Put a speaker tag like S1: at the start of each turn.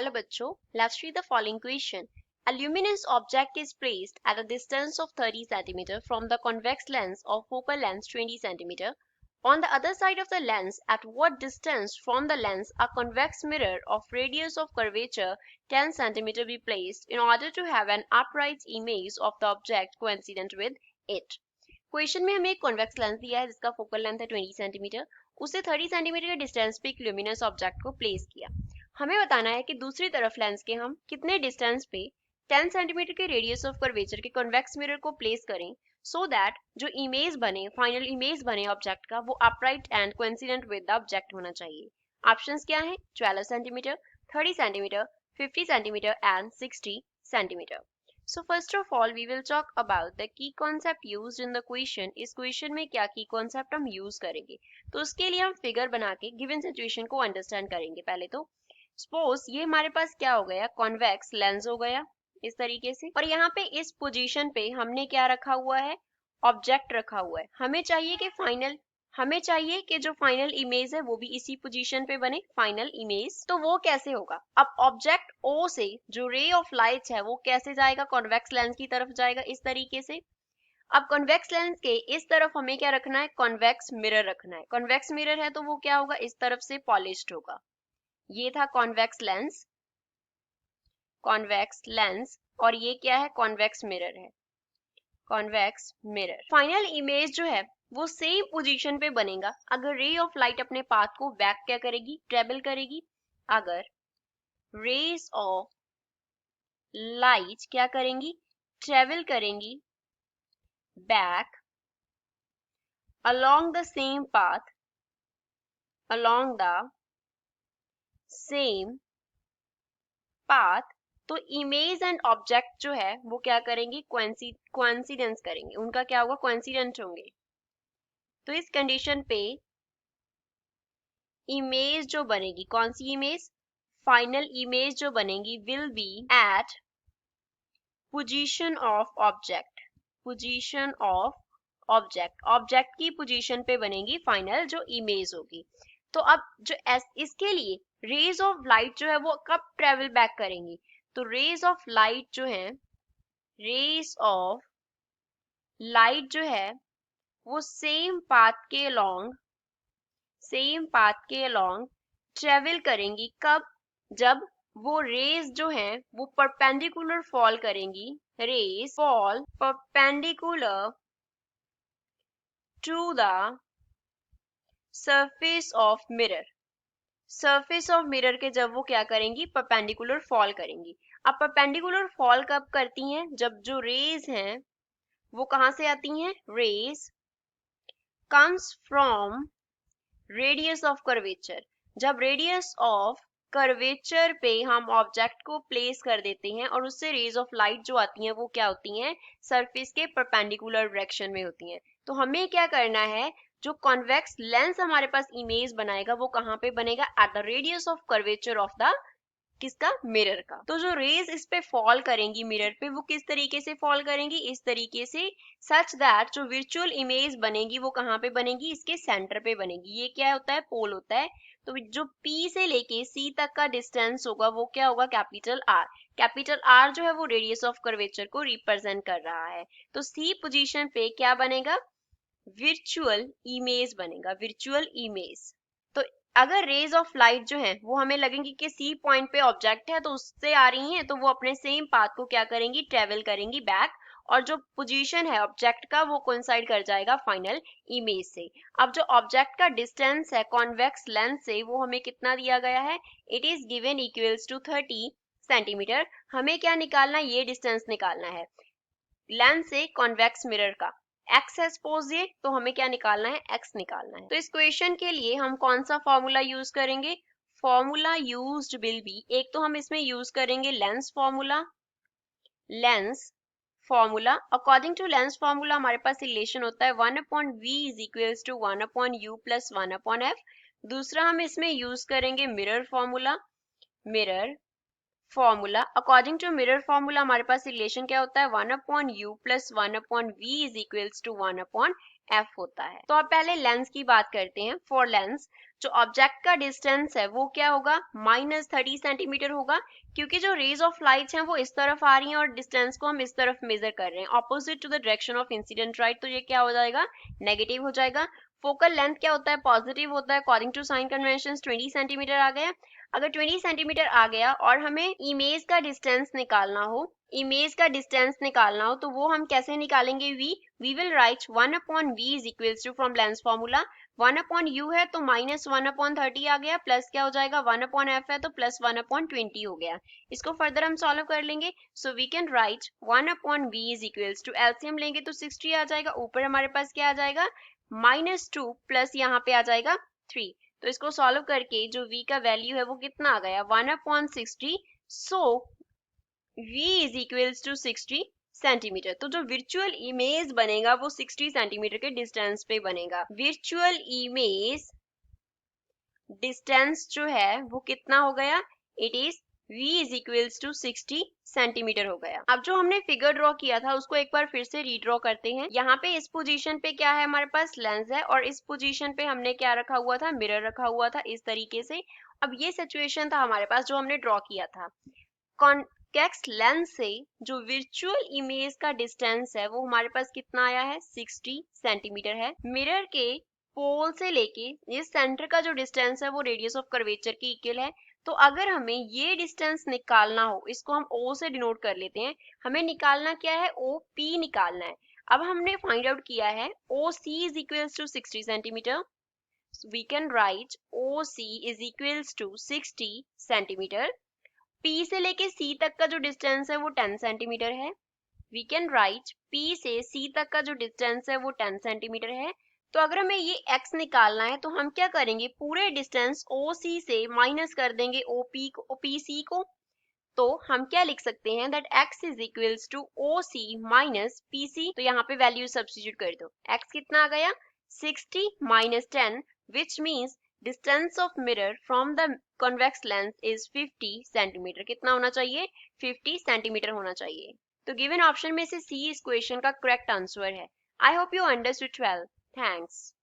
S1: Hello बच्चों, let's read the following question. A luminous object is placed at a distance of 30 cm from the convex lens of focal length 20 cm. On the other side of the lens, at what distance from the lens a convex mirror of radius of curvature 10 cm be placed in order to have an upright image of the object coincident with it? Question में हमें एक convex lens दिया है जिसका focal length है 20 centimetre. उसे 30 centimetre के distance पे एक ल्यूमिनस ऑब्जेक्ट को प्लेस किया. हमें बताना है कि दूसरी तरफ लेंस के हम कितने डिस्टेंस पे 10 सेंटीमीटर के रेडियस ऑफ कर्वेचर के कॉन्वेक्स मिरर को प्लेस करें सो दैट जो इमेज बने, फाइनल इमेज बने ऑब्जेक्ट का, वो upright and coincident with the object होना चाहिए. ऑप्शंस क्या है? 12 centimetre, 30 centimetre, 50 centimetre and 60 centimetre. So first of all we will talk about the key concept used in the question. इस question में क्या की कॉन्सेप्ट हम यूज करेंगे, तो उसके लिए हम फिगर बना के गिवन सिचुएशन को अंडरस्टैंड करेंगे. पहले तो सपोज ये हमारे पास क्या हो गया, कॉन्वेक्स लेंस हो गया इस तरीके से, और यहाँ पे इस पोजीशन पे हमने क्या रखा हुआ है, ऑब्जेक्ट रखा हुआ है. हमें चाहिए कि जो फाइनल इमेज है वो भी इसी पोजीशन पे बने, फाइनल इमेज. तो वो कैसे होगा? अब ऑब्जेक्ट ओ से जो रे ऑफ लाइट है वो कैसे जाएगा, कॉन्वेक्स लेंस की तरफ जाएगा इस तरीके से. अब कॉन्वेक्स लेंस के इस तरफ हमें क्या रखना है, कॉन्वेक्स मिरर रखना है. कॉन्वेक्स मिरर है तो वो क्या होगा, इस तरफ से पॉलिश्ड होगा. ये था कॉन्वेक्स लेंस और ये क्या है, कॉन्वेक्स मिरर है, कॉन्वेक्स मिरर. फाइनल इमेज जो है वो सेम पोजीशन पे बनेगा अगर रे ऑफ लाइट अपने पाथ को बैक क्या करेगी, ट्रेवल करेगी. अगर रेज ऑफ लाइट क्या करेंगी, ट्रेवल करेंगी back along the same path, तो इमेज एंड ऑब्जेक्ट जो है वो क्या करेंगी, कोइंसिडेंस करेंगे, उनका क्या होगा, कोइंसिडेंट होंगे. तो इस कंडीशन पे इमेज जो बनेगी, कौन सी इमेज, फाइनल इमेज जो बनेगी will be at position of object की पोजीशन पे बनेगी फाइनल जो इमेज होगी. तो अब जो इसके लिए रेज ऑफ लाइट जो है वो कब ट्रेवल बैक करेंगी, तो रेज ऑफ लाइट जो है वो सेम पाथ के अलोंग ट्रेवल करेंगी. कब? जब वो रेज जो हैं वो परपेंडिकुलर फॉल करेंगी, rays fall perpendicular to the surface of mirror के जब वो क्या करेंगी, परपेंडिकुलर फॉल करेंगी. अब परपेंडिकुलर फॉल कब करती हैं, जब जो रेज हैं वो कहां से आती हैं, rays comes from radius of curvature. जब रेडियस ऑफ कर्वेचर पे हम ऑब्जेक्ट को प्लेस कर देते हैं और उससे रेज ऑफ लाइट जो आती हैं वो क्या होती हैं, सरफेस के परपेंडिकुलर डायरेक्शन में होती हैं. तो हमें क्या करना है, जो कॉन्वेक्स लेंस हमारे पास इमेज बनाएगा वो कहाँ पे बनेगा, at the radius of curvature of the किसका, मिरर का. तो जो रेज इस पे फॉल करेंगी मिरर पे, वो किस तरीके से फॉल करेंगी, इस तरीके से, सच दैट जो वर्चुअल इमेज बनेगी वो कहाँ पे बनेगी, इसके सेंटर पे बनेगी. ये क्या होता है, पोल होता है. तो जो P से लेके C तक का डिस्टेंस होगा वो क्या होगा, कैपिटल R जो है वो रेडियस ऑफ कर्वेचर को रिप्रेजेंट कर रहा है. तो C पोजीशन पे क्या बनेगा, वर्चुअल इमेज बनेगा, वर्चुअल इमेज. तो अगर रेज ऑफ लाइट जो है वो हमें लगेंगी कि सी पॉइंट पे ऑब्जेक्ट है तो उससे आ रही हैं, तो वो अपने सेम पाथ को क्या करेंगी, ट्रेवल करेंगी बैक, और जो पोजीशन है ऑब्जेक्ट का वो कोइंसाइड कर जाएगा फाइनल इमेज से. अब जो ऑब्जेक्ट का डिस्टेंस है कॉन्वेक्स लेंस से वो हमें कितना दिया गया है, it is given equals to 30 centimetre. हमें क्या निकालना है, ये डिस्टेंस निकालना है लेंस से कॉन्वेक्स मिरर का. x है सपोज ये, तो हमें क्या निकालना है, x निकालना है. तो इस क्वेश्चन के लिए हम कौन सा फॉर्मूला यूज करेंगे, फॉर्मूला यूज्ड विल बी, एक तो हम इसमें यूज करेंगे lens formula. According to lens formula हमारे पास रिलेशन होता है 1/v is equals to 1/u plus 1/f. दूसरा हम इसमें यूज करेंगे mirror formula, according to mirror formula हमारे पास रिलेशन क्या होता है, 1/u plus 1/v is equals to 1/f होता है। तो अब पहले लेंस की बात करते हैं। फॉर लेंस जो ऑब्जेक्ट का डिस्टेंस है वो क्या होगा, -30 सेंटीमीटर होगा, क्योंकि जो रेज ऑफ लाइट हैं वो इस तरफ आ रही हैं और डिस्टेंस को हम इस तरफ मेजर कर रहे हैं, opposite to the direction of incident right, तो ये क्या हो जाएगा, नेगेटिव हो जाएगा। फोकल लेंथ क्या होता है, पॉजिटिव होता है, according to sign convention 20 centimetre आ गया। अगर 20 सेंटीमीटर आ गया और हमें इमेज का डिस्टेंस निकालना हो, तो वो हम कैसे निकालेंगे, we will write 1/v is equals to, from lens formula 1/u है तो -1/30 आ गया, प्लस क्या हो जाएगा 1/f है तो प्लस 1/20 हो गया। इसको फर्दर हम सॉल्व कर लेंगे। So we can write 1/v is equals to, LCM लेंगे तो 60 आ जाएगा, ऊपर हमारे पास क्या आ जाएगा -2 प्लस यहाँ पे आ जाएगा 3। तो इसको सॉल्व करके जो v का वैल्यू है वो कितना आ गया 1/60। So v is equals to 60 centimetre. तो जो वर्चुअल इमेज बनेगा वो 60 सेंटीमीटर के डिस्टेंस पे बनेगा। वर्चुअल इमेज डिस्टेंस जो है वो कितना हो गया, it is v is equals to 60 centimetre हो गया। अब जो हमने फिगर ड्रॉ किया था उसको एक बार फिर से रीड्रॉ करते हैं। यहाँ पे इस पोजीशन पे क्या है, हमारे पास लेंस है और इस पोजीशन पे हमने क्या रखा हुआ था, मिरर रखा हुआ था इस तरीके से। अब ये सिचुएशन था हमारे पास जो हमने ड्रॉ किया था। कॉन्वेक्स लेंस से जो वर्चुअल इमेज का डिस्टेंस है वो हमारे पास कितना आया है, 60 सेंटीमीटर है। मिरर के पोल से लेके ये सेंटर का जो डिस्टेंस है वो रेडियस ऑफ कर्वेचर के इक्वल है। तो अगर हमें ये डिस्टेंस निकालना हो, इसको हम O से डिनोट कर लेते हैं। हमें निकालना क्या है, OP निकालना है। अब हमने फाइंड आउट किया है OC is equals to 60 centimetre. We can write OC is equals to 60 centimetre. P से लेके C तक का जो डिस्टेंस है वो 10 सेंटीमीटर है। वी कैन राइट P से C तक का जो डिस्टेंस है वो 10 सेंटीमीटर है। तो अगर हमें ये x निकालना है तो हम क्या करेंगे, पूरे डिस्टेंस OC से माइनस कर देंगे PC को। तो हम क्या लिख सकते हैं, that x is equals to OC minus PC। तो यहाँ पे वैल्यू सब्स्टिट्यूट कर दो। x कितना आ गया 60 minus 10, which means distance of mirror from the convex lens is 50 centimetre. कितना होना चाहिए, 50 सेंटीमीटर होना चाहिए। तो गिवन ऑप्शन में से सी इस क्वेश्चन का करेक्ट आंसर है। I hope you understood well. Thanks.